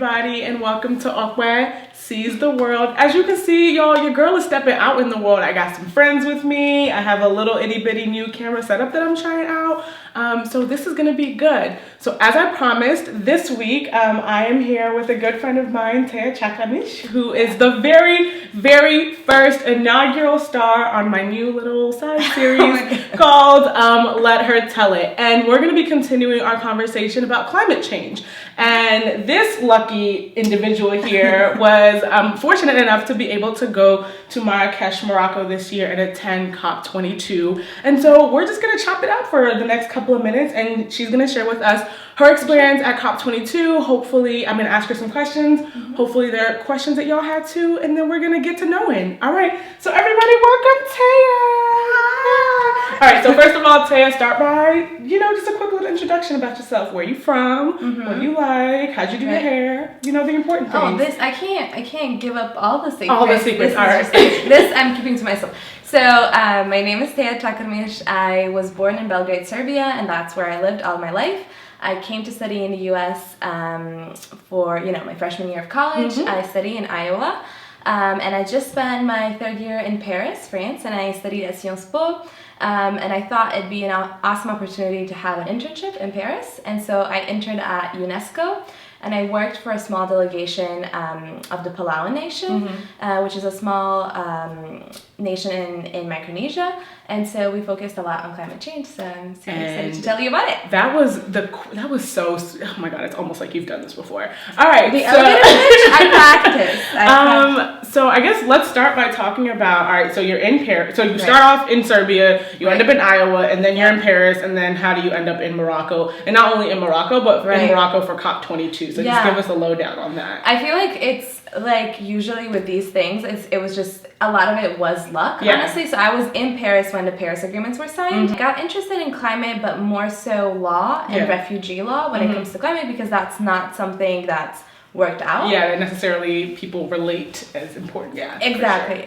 everybody, and welcome to Okwe Sees the World. As you can see, y'all, your girl is stepping out in the world. I got some friends with me. I have a little itty bitty new camera setup that I'm trying out. So this is gonna be good. So as I promised, this week I am here with a good friend of mine, Tea Cakarmis, who is the very first inaugural star on my new little side series called Let Her Tell It. And we're gonna be continuing our conversation about climate change. And this lucky individual here was fortunate enough to be able to go to Marrakesh, Morocco this year and attend COP22. And so we're just gonna chop it up for the next couple of minutes, and she's gonna share with us her experience at COP22. Hopefully, I'm gonna ask her some questions. Hopefully there are questions that y'all had too, and then we're gonna get to knowing. All right, so everybody welcome Tea. All right, so first of all, Tea, start by, just a quick little introduction about yourself. Where you from? What do you like? How'd you do your hair? The important things. I can't give up all the secrets. All the secrets, all right. This I'm keeping to myself. So my name is Tea Cakarmis. I was born in Belgrade, Serbia, and that's where I lived all my life. I came to study in the U.S. For my freshman year of college. I study in Iowa, and I just spent my third year in Paris, France, and I studied at Sciences Po. And I thought it'd be an awesome opportunity to have an internship in Paris, and so I interned at UNESCO. And I worked for a small delegation of the Palauan Nation, which is a small nation in Micronesia. And so we focused a lot on climate change. So I'm super excited to tell you about it. That was so, oh my God, it's almost like you've done this before. All right. The elevator pitch, I practiced. So I guess let's start by talking about, all right, so you're in Paris. So you start off in Serbia, you end up in Iowa, and then you're in Paris, and then how do you end up in Morocco? And not only in Morocco, but in Morocco for COP22. So just give us a lowdown on that. I feel like it's like usually with these things, it was just a lot of it was luck, honestly. So I was in Paris when the Paris agreements were signed. I got interested in climate, but more so law and refugee law when it comes to climate, because that's not something that's worked out. Yeah, that necessarily people relate as important. Yeah, exactly.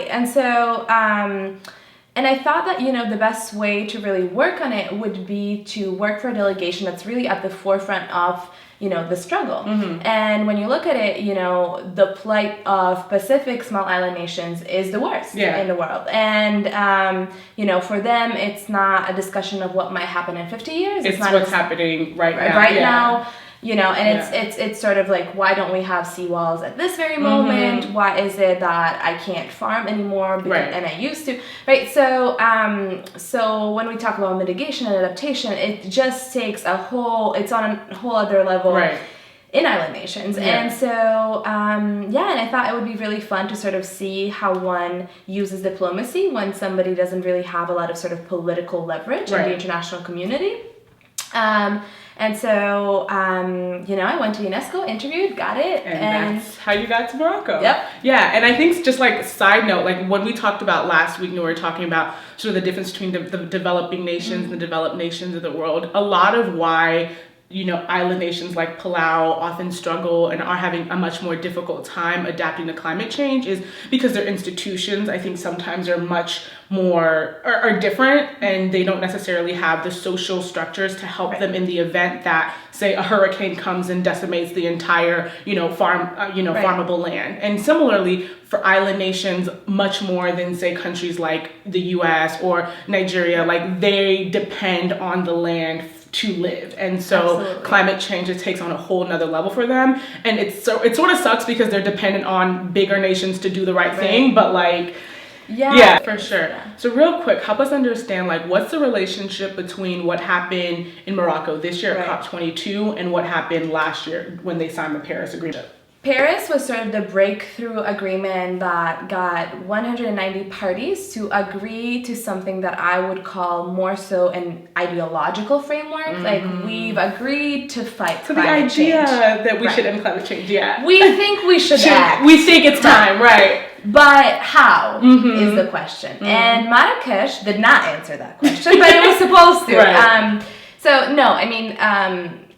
And so, and I thought that, the best way to really work on it would be to work for a delegation that's really at the forefront of the struggle. And when you look at it, the plight of Pacific small island nations is the worst in the world. And, for them, it's not a discussion of what might happen in 50 years. It's not what's happening right now. And it's sort of like, why don't we have seawalls at this very moment? Why is it that I can't farm anymore and I used to, right? So so when we talk about mitigation and adaptation, it just takes it's on a whole other level in island nations. And so and I thought it would be really fun to sort of see how one uses diplomacy when somebody doesn't really have a lot of sort of political leverage in the international community. And so, I went to UNESCO, interviewed, got it. And that's how you got to Morocco. Yep. Yeah, and I think just like side note, like when we talked about last week, we were talking about sort of the difference between the developing nations and the developed nations of the world. A lot of why island nations like Palau often struggle and are having a much more difficult time adapting to climate change is because their institutions, I think, sometimes are much more are different, and they don't necessarily have the social structures to help them in the event that, say, a hurricane comes and decimates the entire farmable land. And similarly for island nations, much more than, say, countries like the US or Nigeria, like they depend on the land to live. And so climate change just takes on a whole nother level for them. And it sort of sucks because they're dependent on bigger nations to do the right thing, but yeah, for sure. So real quick, help us understand, what's the relationship between what happened in Morocco this year at COP22 and what happened last year when they signed the Paris Agreement? Paris was sort of the breakthrough agreement that got 190 parties to agree to something that I would call more so an ideological framework. Like, we've agreed to fight climate change. So the idea that we should end climate change, we think we should act. We think it's time, right? But how is the question. And Marrakesh did not answer that question, but it was supposed to. So, no, I mean,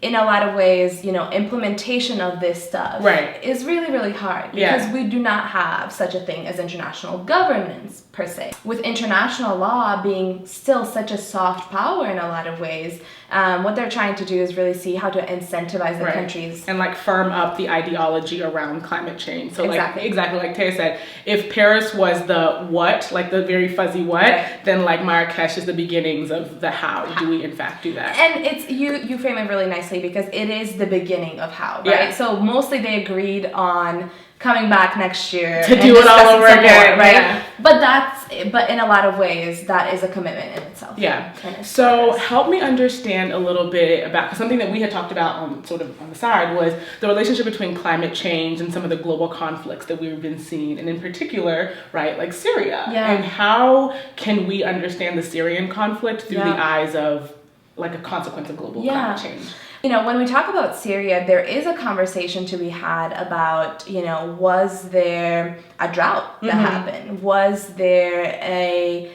in a lot of ways, implementation of this stuff is really, really hard because we do not have such a thing as international governance per se. With international law being still such a soft power in a lot of ways, what they're trying to do is really see how to incentivize the countries. And like firm up the ideology around climate change. So exactly like Taya said, if Paris was the what, like the very fuzzy what, then like Marrakesh is the beginnings of the how. Do we in fact do that? And it's you frame it really nicely because it is the beginning of how, right? So mostly they agreed on coming back next year to do it all over again, right? But in a lot of ways, that is a commitment in itself. Yeah. So help me understand a little bit about, because something that we had talked about on the side was the relationship between climate change and some of the global conflicts that we've been seeing, and in particular, right, like Syria. And how can we understand the Syrian conflict through the eyes of like a consequence of global climate change? When we talk about Syria, there is a conversation to be had about, was there a drought that happened? Was there a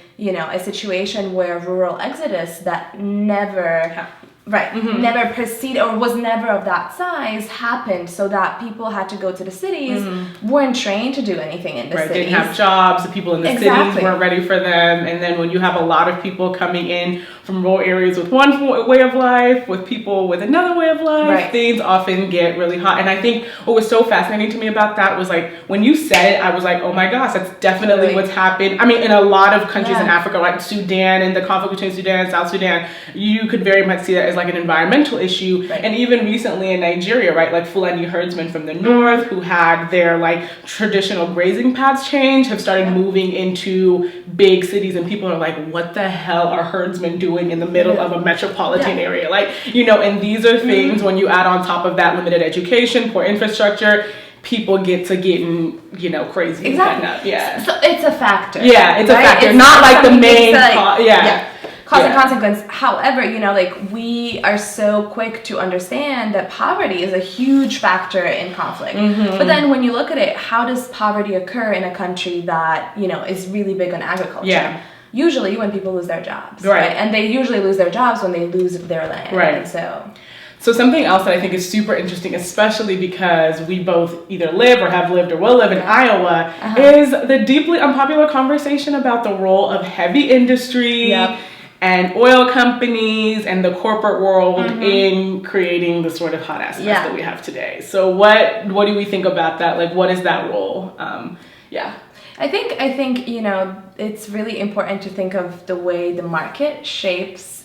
situation where rural exodus that never never proceeded or was never of that size happened, so that people had to go to the cities, weren't trained to do anything in the cities. Didn't have jobs, the people in the cities weren't ready for them, and then when you have a lot of people coming in from rural areas with one way of life, with people with another way of life, things often get really hot. And I think what was so fascinating to me about that was like, when you said it, I was like, oh my gosh, that's definitely what's happened. I mean, in a lot of countries in Africa, like Sudan and the conflict between Sudan and South Sudan, you could very much see that as like an environmental issue. And even recently in Nigeria, right, like Fulani herdsmen from the north who had their like traditional grazing paths change have started moving into big cities, and people are like, what the hell are herdsmen doing in the middle of a metropolitan area? Like, and these are things when you add on top of that limited education, poor infrastructure, people get to getting, crazy. Exactly. So it's a factor. Yeah, it's a factor, it's not like the main cause and consequence. However, we are so quick to understand that poverty is a huge factor in conflict. But then when you look at it, how does poverty occur in a country that, is really big on agriculture? Usually when people lose their jobs, right? And they usually lose their jobs when they lose their land. And so something else that I think is super interesting, especially because we both either live or have lived or will live in Iowa, is the deeply unpopular conversation about the role of heavy industry and oil companies and the corporate world in creating the sort of hot ass mess that we have today. So what do we think about that? Like, what is that role? I think it's really important to think of the way the market shapes,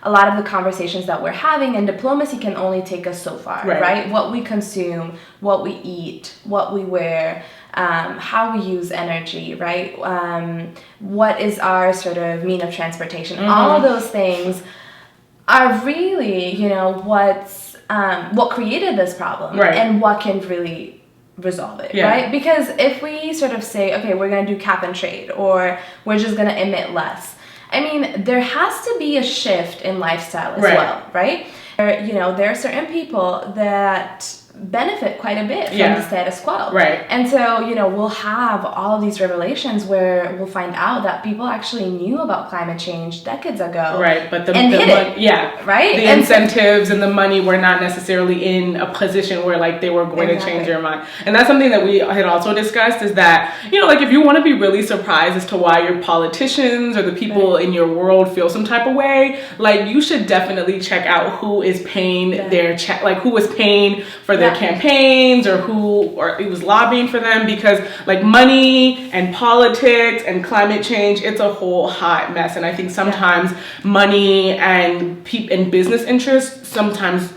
a lot of the conversations that we're having, and diplomacy can only take us so far, right? What we consume, what we eat, what we wear, how we use energy, right? What is our sort of mean of transportation? All of those things are really, what created this problem and what can really resolve it, right? Because if we sort of say, okay, we're going to do cap and trade, or we're just going to emit less, I mean, there has to be a shift in lifestyle as well, right? There are certain people that benefit quite a bit from the status quo. And so, we'll have all of these revelations where we'll find out that people actually knew about climate change decades ago. But the incentives and the money were not necessarily in a position where like they were going to change their mind. And that's something that we had also discussed, is that, like if you want to be really surprised as to why your politicians or the people in your world feel some type of way, like you should definitely check out who is paying their check, like who was paying for their campaigns, or it was lobbying for them, because like money and politics and climate change, it's a whole hot mess. And I think sometimes money and business interests sometimes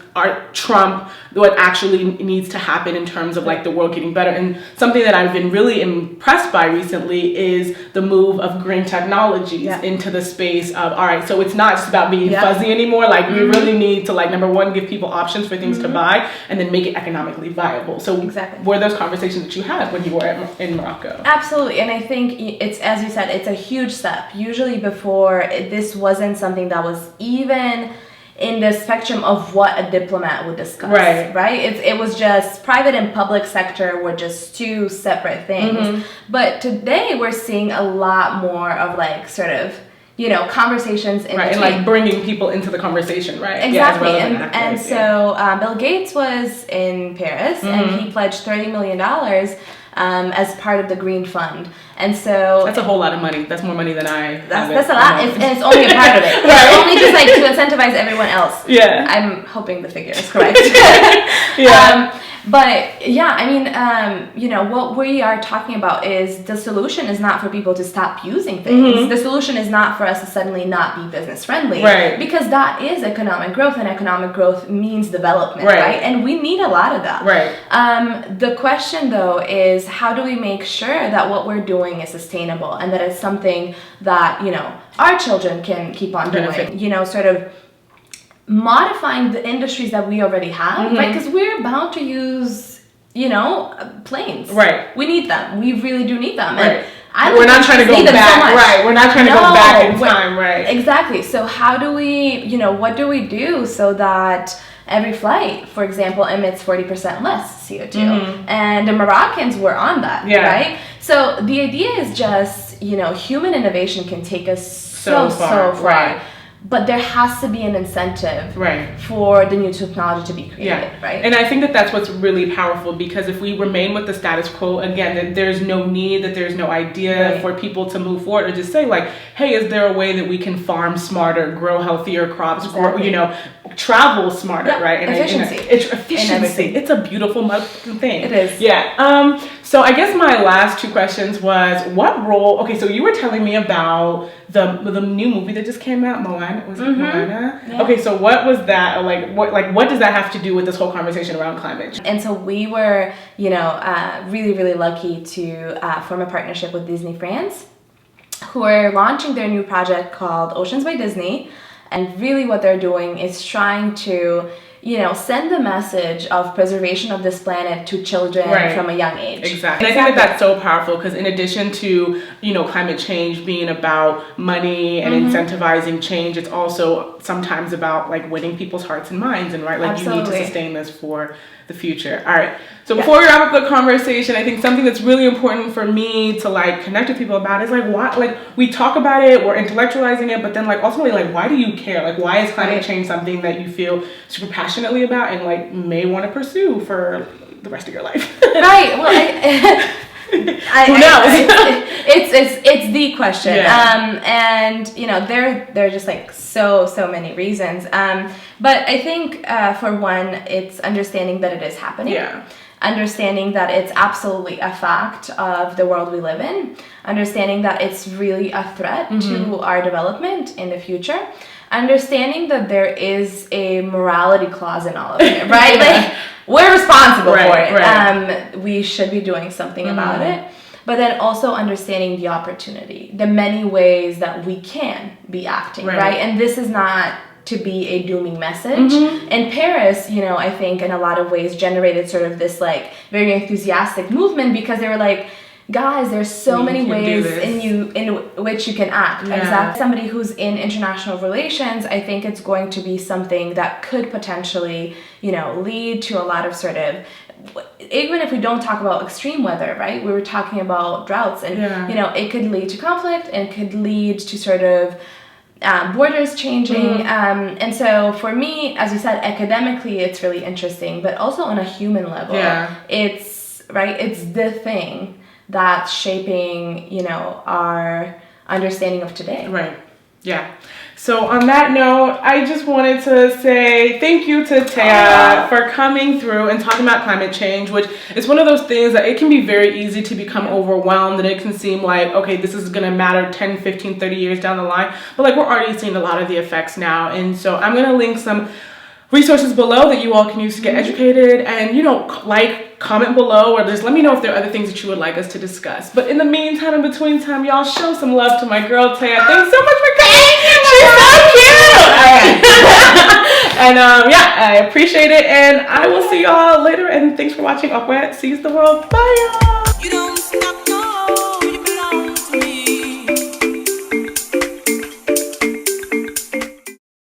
trump what actually needs to happen in terms of like the world getting better. And something that I've been really impressed by recently is the move of green technologies into the space of, all right, so it's not just about being fuzzy anymore. Like we really need to, like, number one, give people options for things to buy, and then make it economically viable. So were those conversations that you had when you were in Morocco? Absolutely. And I think it's, as you said, it's a huge step. Usually before, this wasn't something that was even in the spectrum of what a diplomat would discuss, right? It was just private and public sector were just two separate things. But today we're seeing a lot more of like sort of, conversations in right, between. and like bringing people into the conversation, right? Exactly. Yeah, and so Bill Gates was in Paris and he pledged $30 million as part of the Green Fund. And so that's a whole lot of money. That's more money than I have. That's a lot, and it's only a part of it. Right. It's only just like to incentivize everyone else. Yeah. I'm hoping the figure is correct. Yeah. But yeah, I mean, what we are talking about is the solution is not for people to stop using things. The solution is not for us to suddenly not be business friendly. Right. Because that is economic growth, and economic growth means development, right? And we need a lot of that. Right. The question though is, how do we make sure that what we're doing is sustainable and that it's something that, our children can keep on doing, sort of modifying the industries that we already have, right? Because we're bound to use, planes. Right. We need them. We really do need them. Right. And we're not trying to go back. So right. We're not trying to go back in time. Right. Exactly. So how do we, what do we do so that every flight, for example, emits 40% less CO2? And the Moroccans were on that, right? So the idea is just, human innovation can take us so far. Right. But there has to be an incentive for the new technology to be created, right? And I think that that's what's really powerful, because if we remain with the status quo, again, that there's no need, that there's no idea for people to move forward, or just say like, hey, is there a way that we can farm smarter, grow healthier crops, travel smarter, right? And efficiency. Efficiency. It's a beautiful thing. It is. Yeah. So I guess my last two questions was, what role, okay, so you were telling me about the new movie that just came out, Moana. Was it Moana? Yeah. Okay, so what was that? What does that have to do with this whole conversation around climate change? And so we were, really, really lucky to form a partnership with Disney France, who are launching their new project called Oceans by Disney. And really what they're doing is trying to, send the message of preservation of this planet to children from a young age. Exactly. And I think that that's so powerful, because in addition to, climate change being about money and incentivizing change, it's also sometimes about like winning people's hearts and minds, and you need to sustain this for the future. All right. So before we wrap up the conversation, I think something that's really important for me to connect with people about is why, we talk about it, we're intellectualizing it, but then ultimately why do you care? Why is climate change something that you feel super passionately about and may want to pursue for the rest of your life? Right. Well, who knows? It's the question. And there are just so many reasons. But I think for one, it's understanding that it is happening. Yeah. Understanding that it's absolutely a fact of the world we live in. Understanding that it's really a threat to our development in the future. Understanding that there is a morality clause in all of it, right? We're responsible for it. Right. We should be doing something about it. But then also understanding the opportunity, the many ways that we can be acting, right? And this is not to be a dooming message. And Paris, I think in a lot of ways generated sort of this very enthusiastic movement, because they were guys, there's so many ways in which you can act. Yeah. Exactly. Somebody who's in international relations, I think it's going to be something that could potentially, lead to a lot of sort of, even if we don't talk about extreme weather, right? We were talking about droughts, and it could lead to conflict, and could lead to sort of borders changing. And so for me, as you said, academically, it's really interesting, but also on a human level, it's the thing that's shaping, our understanding of today. Right. Yeah. So on that note, I just wanted to say thank you to Tea for coming through and talking about climate change, which is one of those things that it can be very easy to become overwhelmed, and it can seem like, okay, this is going to matter 10, 15, 30 years down the line. But we're already seeing a lot of the effects now. And so I'm going to link some resources below that you all can use to get educated, and comment below, or just let me know if there are other things that you would like us to discuss. But in the meantime, in between time, y'all show some love to my girl Tea. Thanks so much for coming. She's so cute. And I appreciate it, and I will see y'all later. And thanks for watching Aqua Sees the World. Bye, y'all.